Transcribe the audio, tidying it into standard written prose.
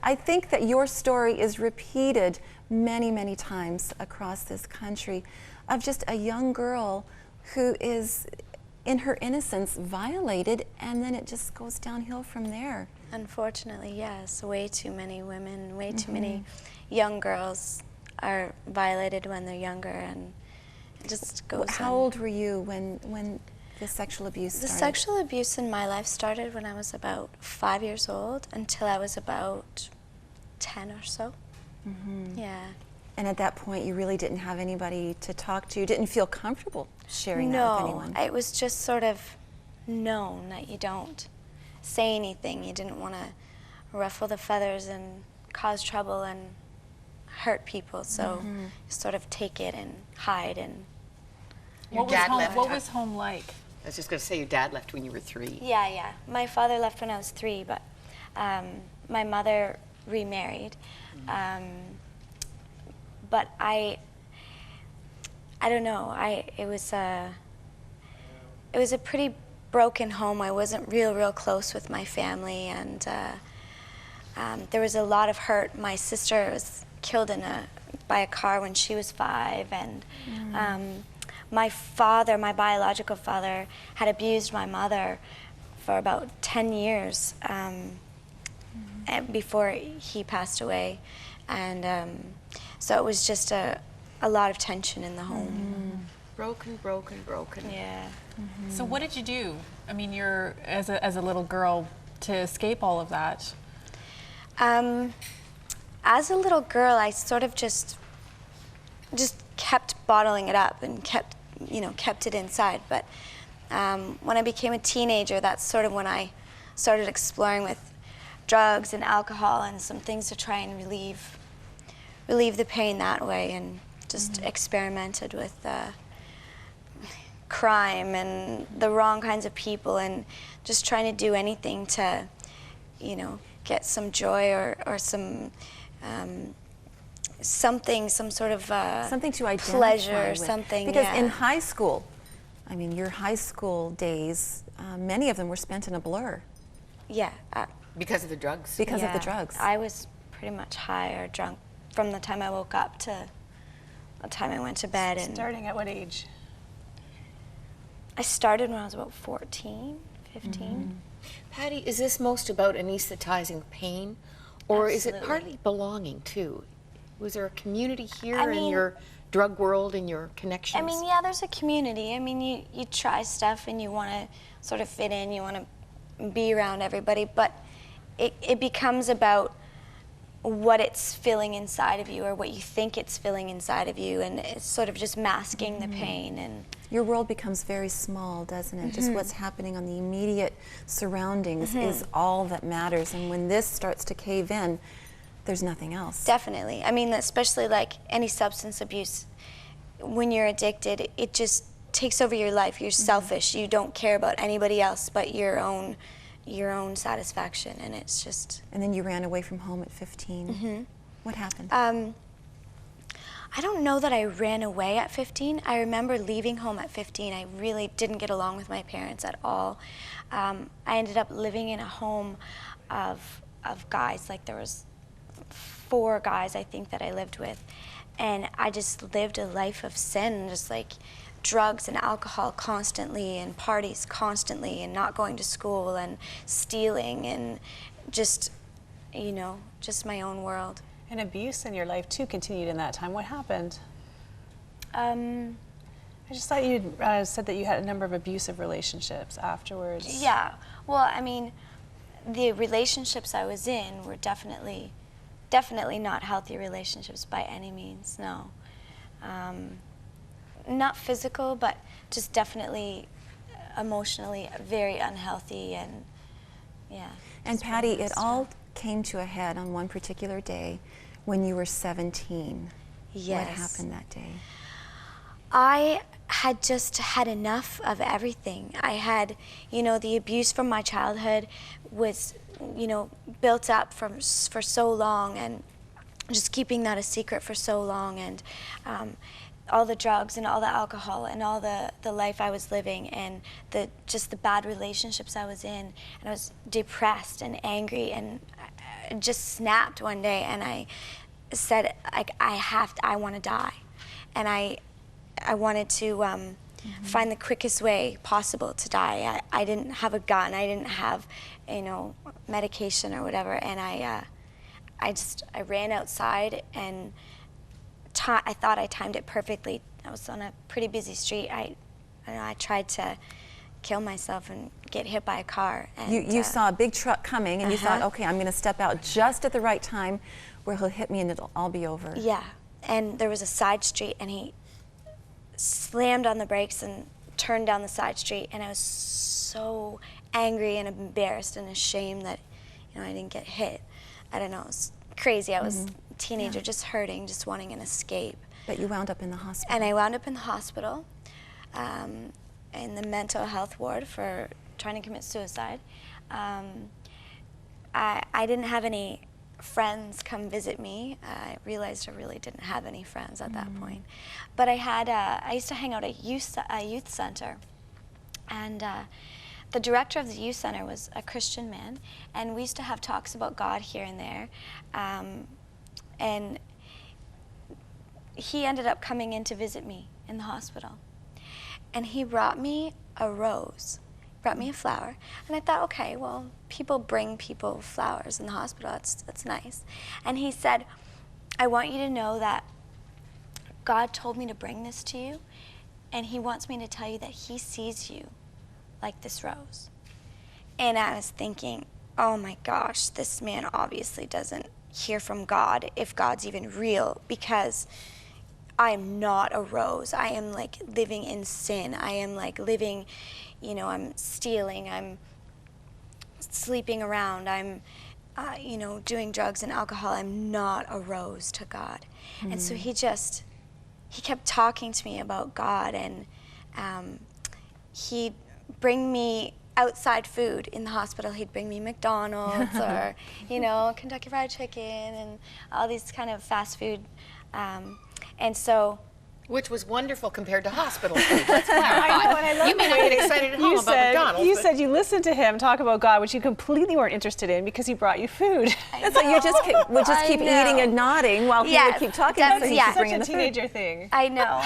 I think that your story is repeated many, many times across this country of just a young girl who is, in her innocence, violated, and then it just goes downhill from there. Unfortunately, yes. Way too many women, way too many young girls are violated when they're younger, and it just goes How old were you when the sexual abuse started? The sexual abuse in my life started when I was about 5 years old until I was about 10 or so. Yeah. And at that point, you really didn't have anybody to talk to? You didn't feel comfortable sharing that with anyone? No, it was just sort of known that you don't say anything. You didn't want to ruffle the feathers and cause trouble and hurt people, so you sort of take it and hide. And What was home like? I was just going to say, your dad left when you were 3. yeah. My father left when I was 3, but my mother remarried. But I don't know. It was a pretty broken home. I wasn't real close with my family, and there was a lot of hurt. My sister was killed by a car when she was 5, and my father, my biological father, had abused my mother for about 10 years before he passed away, and so it was just a lot of tension in the home. Broken. Yeah. So what did you do? I mean, you're as a little girl to escape all of that. As a little girl, I sort of just kept bottling it up and kept it inside. But when I became a teenager, that's sort of when I started exploring with drugs and alcohol and some things to try and relieve the pain that way, and just experimented with crime and the wrong kinds of people, and just trying to do anything to, get some joy or some something, some sort of something to identify pleasure, with. something. Because yeah. in high school, I mean, your high school days, many of them were spent in a blur. Yeah. Because of the drugs? Because of the drugs. I was pretty much high or drunk from the time I woke up to the time I went to bed. And Starting at what age? I started when I was about 14, 15. Pattie, is this most about anesthetizing pain, or is it Absolutely. partly belonging too? Was there a community here in mean- your drug world and your connections? I mean, yeah, there's a community. I mean, you try stuff and you want to sort of fit in, you want to be around everybody, but it becomes about what it's filling inside of you, or what you think it's filling inside of you, and it's sort of just masking the pain. And Your world becomes very small, doesn't it? Just what's happening on the immediate surroundings is all that matters. And when this starts to cave in, there's nothing else. Definitely. I mean, especially like any substance abuse, when you're addicted, it just takes over your life. You're selfish. You don't care about anybody else but your own satisfaction, and it's just... And then you ran away from home at 15. What happened? I don't know that I ran away at 15. I remember leaving home at 15. I really didn't get along with my parents at all. I ended up living in a home of guys. Like, there was 4 guys, I think, that I lived with. And I just lived a life of sin, just like drugs and alcohol constantly, and parties constantly, and not going to school, and stealing, and just, just my own world. And abuse in your life too continued in that time. What happened? I just thought you said that you had a number of abusive relationships afterwards. Yeah. Well, I mean, the relationships I was in were definitely not healthy relationships by any means. No. Not physical, but just definitely emotionally very unhealthy, and yeah. And Pattie, it all came to a head on one particular day when you were 17. Yes. What happened that day? I had just had enough of everything. I had, the abuse from my childhood was, built up for so long, and just keeping that a secret for so long, and all the drugs and all the alcohol and all the life I was living and just the bad relationships I was in, and I was depressed and angry, and I just snapped one day and I said, like, I want to die, and I wanted to find the quickest way possible to die. I didn't have a gun, I didn't have, you know, medication or whatever, and I ran outside, and I thought I timed it perfectly. I was on a pretty busy street. I tried to kill myself and get hit by a car. And, you saw a big truck coming, and you thought, okay, I'm going to step out just at the right time where he'll hit me and it'll all be over. Yeah, and there was a side street, and he slammed on the brakes and turned down the side street, and I was so angry and embarrassed and ashamed that, you know, I didn't get hit. I don't know, it was crazy. I was a teenager, just hurting, just wanting an escape. But you wound up in the hospital. And I wound up in the hospital, in the mental health ward for trying to commit suicide. I didn't have any friends come visit me. I realized I really didn't have any friends at that point. But I used to hang out at a youth center, and the director of the youth center was a Christian man, and we used to have talks about God here and there. And he ended up coming in to visit me in the hospital. And he brought me a rose, brought me a flower. And I thought, okay, well, people bring people flowers in the hospital, that's nice. And he said, I want you to know that God told me to bring this to you, and he wants me to tell you that he sees you like this rose. And I was thinking, oh my gosh, this man obviously doesn't hear from God, if God's even real, because I am not a rose. I am like living in sin. I am like living, you know, I'm stealing, I'm sleeping around, I'm, you know, doing drugs and alcohol. I'm not a rose to God. And so he kept talking to me about God, and he'd bring me outside food in the hospital. He'd bring me McDonald's or, you know, Kentucky Fried Chicken and all these kind of fast food. And so, which was wonderful compared to hospital food. Let's clarify. I know, and I love you may not get excited at home about McDonald's. You said you listened to him talk about God, which you completely weren't interested in because he brought you food. And so you would just keep eating and nodding while he would keep talking. That's So he yeah. could bring Such in a the food. teenager thing. I know.